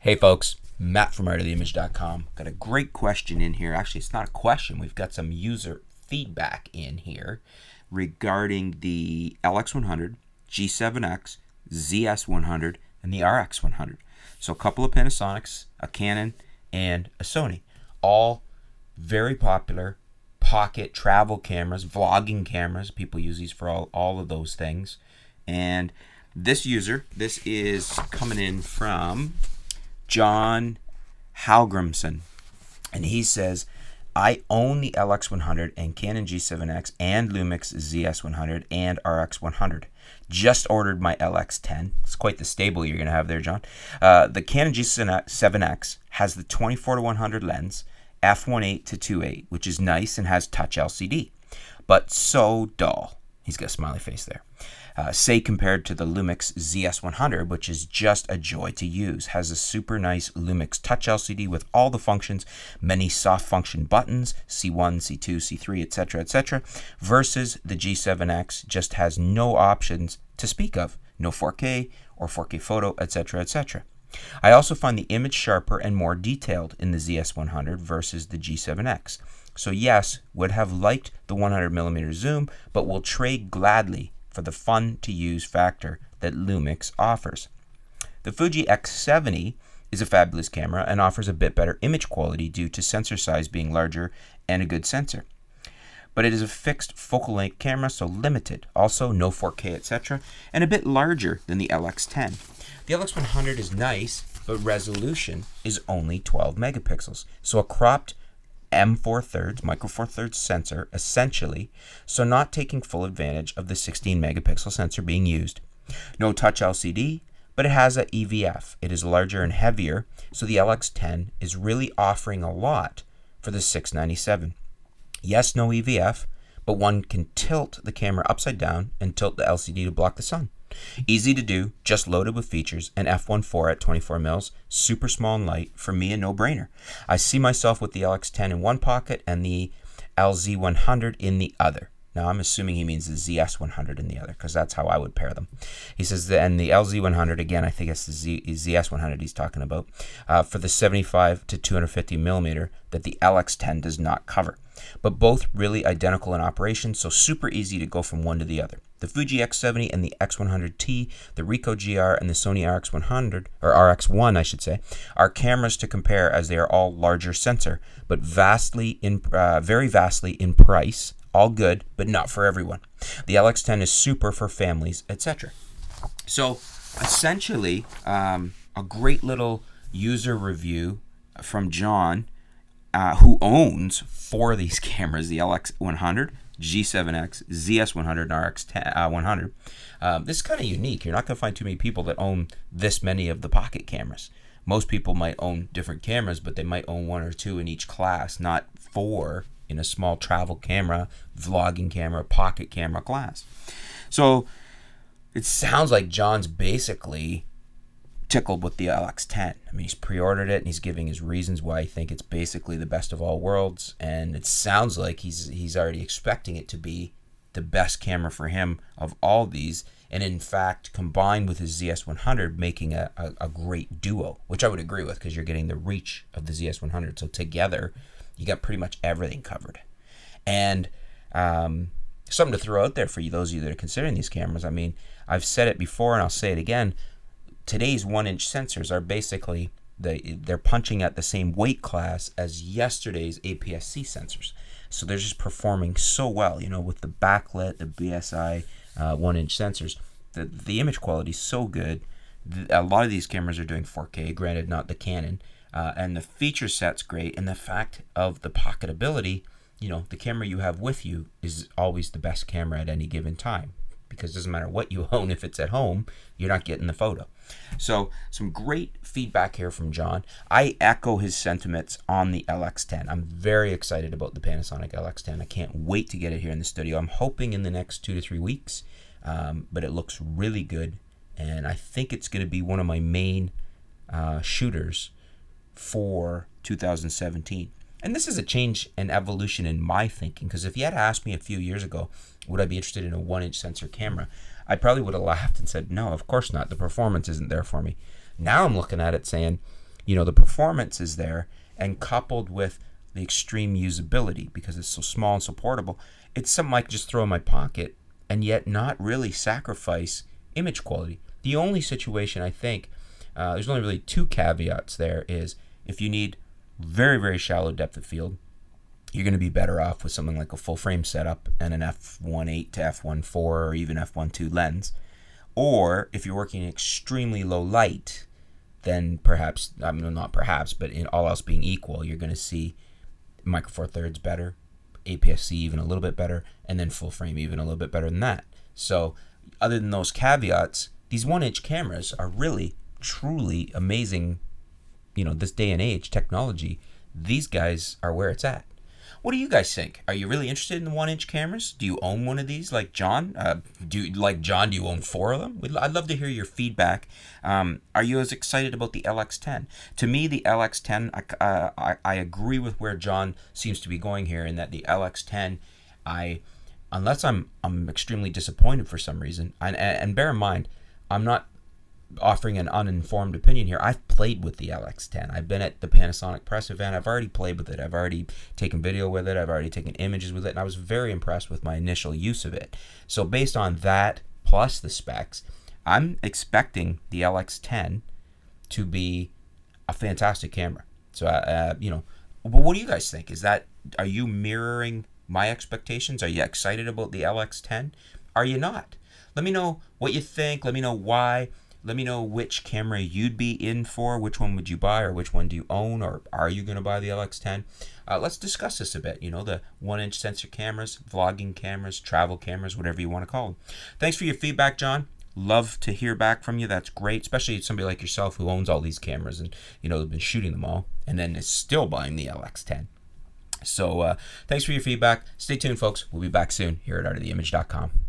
Hey folks, Matt from artoftheimage.com. Got a great question in here. Actually, it's not a question. We've got some user feedback in here regarding the LX100, G7X, ZS100, and the RX100. So a couple of Panasonics, a Canon, and a Sony. All very popular pocket travel cameras, vlogging cameras. People use these for all of those things. And this is coming in from John Halgrimson, and he says, I own the LX100 and Canon G7X and Lumix ZS100 and RX100. Just ordered my LX10. It's quite the stable you're going to have there, John. The Canon G7X has the 24-100 lens, f1.8 to 2.8, which is nice and has touch LCD, but so dull. He's got a smiley face there. Say compared to the Lumix ZS100, which is just a joy to use. Has a super nice Lumix touch LCD with all the functions, many soft function buttons, C1, C2, C3, etc., etc., versus the G7X just has no options to speak of. No 4K or 4K photo, etc., etc. I also find the image sharper and more detailed in the ZS100 versus the G7X. So yes, would have liked the 100mm zoom, but will trade gladly for the fun-to-use factor that Lumix offers. The Fuji X70 is a fabulous camera and offers a bit better image quality due to sensor size being larger and a good sensor. But it is a fixed focal length camera, so limited. Also, no 4K, etc., and a bit larger than the LX10. The LX100 is nice, but resolution is only 12 megapixels, so a cropped M4/3 micro four thirds sensor essentially, so not taking full advantage of the 16 megapixel sensor being used. No touch LCD, but it has a EVF. It is larger and heavier, so the LX10 is really offering a lot for the $697. Yes, no EVF, but one can tilt the camera upside down and tilt the LCD to block the sun. Easy to do, just loaded with features, and f1.4 at 24 mils, super small and light, for me a no-brainer. I see myself with the LX10 in one pocket and the LZ100 in the other. Now I'm assuming he means the ZS100 in the other, because that's how I would pair them. He says, and the LZ100, again, I think it's the ZS100 he's talking about, for the 75 to 250 millimeter that the LX10 does not cover. But both really identical in operation, so super easy to go from one to the other. The Fuji X70 and the X100T, the Ricoh GR and the Sony RX100, or RX1 I should say, are cameras to compare as they are all larger sensor, but very vastly in price. All good, but not for everyone. The LX10 is super for families, etc. So essentially, a great little user review from John, who owns 4 of these cameras, the LX100, G7X, ZS100, and RX100. This is kind of unique. You're not going to find too many people that own this many of the pocket cameras. Most people might own different cameras, but they might own 1 or 2 in each class, not 4 in a small travel camera, vlogging camera, pocket camera class. So it sounds like John's basically tickled with the LX10. I mean, he's pre-ordered it and he's giving his reasons why he thinks it's basically the best of all worlds, and it sounds like he's already expecting it to be the best camera for him of all these, and in fact combined with his ZS100 making a great duo, which I would agree with, because you're getting the reach of the ZS100, so together you got pretty much everything covered. And something to throw out there for you, those of you that are considering these cameras. I mean, I've said it before and I'll say it again. Today's 1-inch sensors are basically, they're punching at the same weight class as yesterday's APS-C sensors. So they're just performing so well, you know, with the backlit, the BSI 1-inch sensors. The image quality is so good. A lot of these cameras are doing 4K, granted not the Canon, and the feature set's great, and the fact of the pocketability, you know, the camera you have with you is always the best camera at any given time, because it doesn't matter what you own, if it's at home, you're not getting the photo. So some great feedback here from John. I echo his sentiments on the LX10. I'm very excited about the Panasonic LX10. I can't wait to get it here in the studio. I'm hoping in the next 2 to 3 weeks, but it looks really good, and I think it's going to be one of my main shooters for 2017. And this is a change and evolution in my thinking, because if you had asked me a few years ago, would I be interested in a 1-inch sensor camera, I probably would have laughed and said, no, of course not. The performance isn't there for me. Now I'm looking at it saying, the performance is there, and coupled with the extreme usability, because it's so small and so portable, it's something I can just throw in my pocket and yet not really sacrifice image quality. The only situation I think, there's only really two caveats there, is if you need very, very shallow depth of field, you're going to be better off with something like a full frame setup and an f1.8 to f1.4 or even f1.2 lens. Or if you're working in extremely low light, then perhaps, not perhaps, but in all else being equal, you're going to see Micro Four Thirds better, APS-C even a little bit better, and then full frame even a little bit better than that. So other than those caveats, these 1-inch cameras are really, truly amazing. This day and age, technology, these guys are where it's at. What do you guys think? Are you really interested in the 1-inch cameras? Do you own one of these like John? Do you own 4 of them? I'd love to hear your feedback. Are you as excited about the LX10? To me, the LX10, I agree with where John seems to be going here, in that the LX10, unless I'm extremely disappointed for some reason, and bear in mind, I'm not offering an uninformed opinion here. I've played with the LX10. I've been at the Panasonic press event. I've already played with it. I've already taken video with it. I've already taken images with it, and I was very impressed with my initial use of it. So based on that, plus the specs, I'm expecting the LX10 to be a fantastic camera. So, but what do you guys think? Are you mirroring my expectations? Are you excited about the LX10? Are you not? Let me know what you think. Let me know why. Let me know which camera you'd be in for. Which one would you buy, or which one do you own, or are you going to buy the LX10? Let's discuss this a bit. The 1-inch sensor cameras, vlogging cameras, travel cameras, whatever you want to call them. Thanks for your feedback, John. Love to hear back from you. That's great, especially somebody like yourself who owns all these cameras and, have been shooting them all and then is still buying the LX10. So thanks for your feedback. Stay tuned, folks. We'll be back soon here at artoftheimage.com.